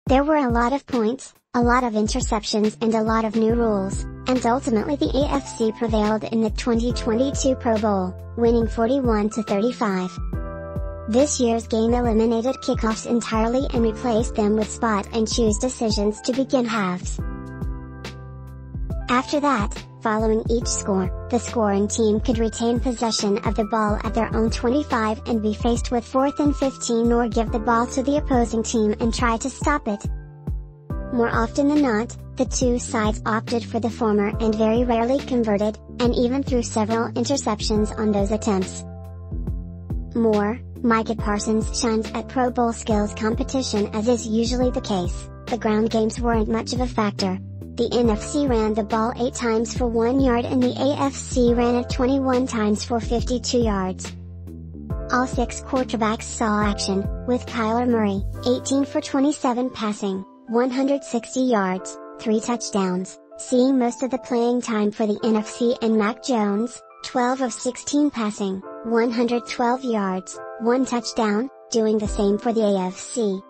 There were a lot of points, a lot of interceptions and a lot of new rules, and ultimately the AFC prevailed in the 2022 Pro Bowl, winning 41-35. This year's game eliminated kickoffs entirely and replaced them with spot and choose decisions to begin halves. After that, following each score, the scoring team could retain possession of the ball at their own 25 and be faced with 4th and 15 or give the ball to the opposing team and try to stop it. More often than not, the two sides opted for the former and very rarely converted, and even threw several interceptions on those attempts. Micah Parsons shines at Pro Bowl skills competition, as is usually the case. The ground games weren't much of a factor. The NFC ran the ball 8 times for 1 yard and the AFC ran it 21 times for 52 yards. All 6 quarterbacks saw action, with Kyler Murray, 18 for 27 passing, 160 yards, 3 touchdowns, seeing most of the playing time for the NFC and Mac Jones, 12 of 16 passing, 112 yards, 1 touchdown, doing the same for the AFC.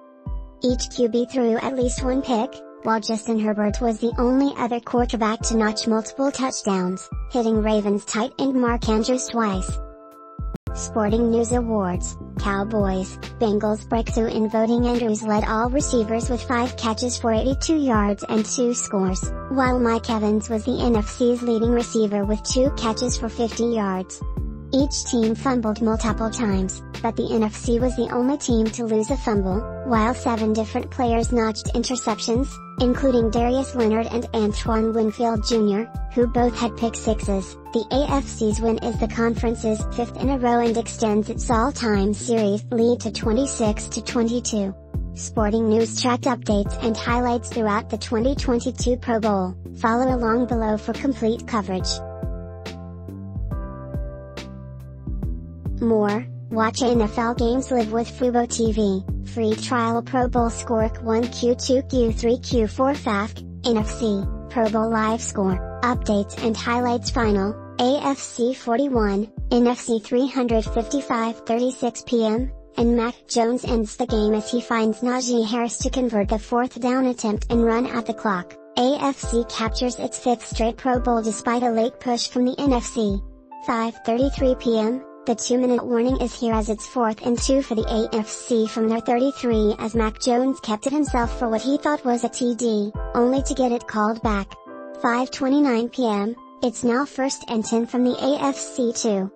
Each QB threw at least 1 pick, while Justin Herbert was the only other quarterback to notch multiple touchdowns, hitting Ravens tight end Mark Andrews twice. Sporting News Awards, Cowboys, Bengals breakthrough in votingAndrews led all receivers with 5 catches for 82 yards and 2 scores, while Mike Evans was the NFC's leading receiver with 2 catches for 50 yards. Each team fumbled multiple times, but the NFC was the only team to lose a fumble, while 7 different players notched interceptions, including Darius, Leonard and Antoine Winfield Jr., who both had pick sixes. The AFC's win is the conference's 5th in a row and extends its all-time series lead to 26-22. Sporting News tracked updates and highlights throughout the 2022 Pro Bowl. Follow along below for complete coverage. Watch NFL games live with fuboTV. Free trial Pro Bowl Score Q1 Q2 Q3 Q4 FAQ, NFC, Pro Bowl Live Score, Updates and Highlights Final, AFC 41, NFC 355 36 p.m., and Mac Jones ends the game as he finds Najee Harris to convert the 4th down attempt and run out the clock. AFC captures its 5th straight Pro Bowl despite a late push from the NFC. 5:33 p.m., the 2-minute warning is here as it's 4th and 2 for the AFC from their 33 as Mac Jones kept it himself for what he thought was a TD, only to get it called back. 5:29 p.m., it's now 1st and 10 from the AFC 2.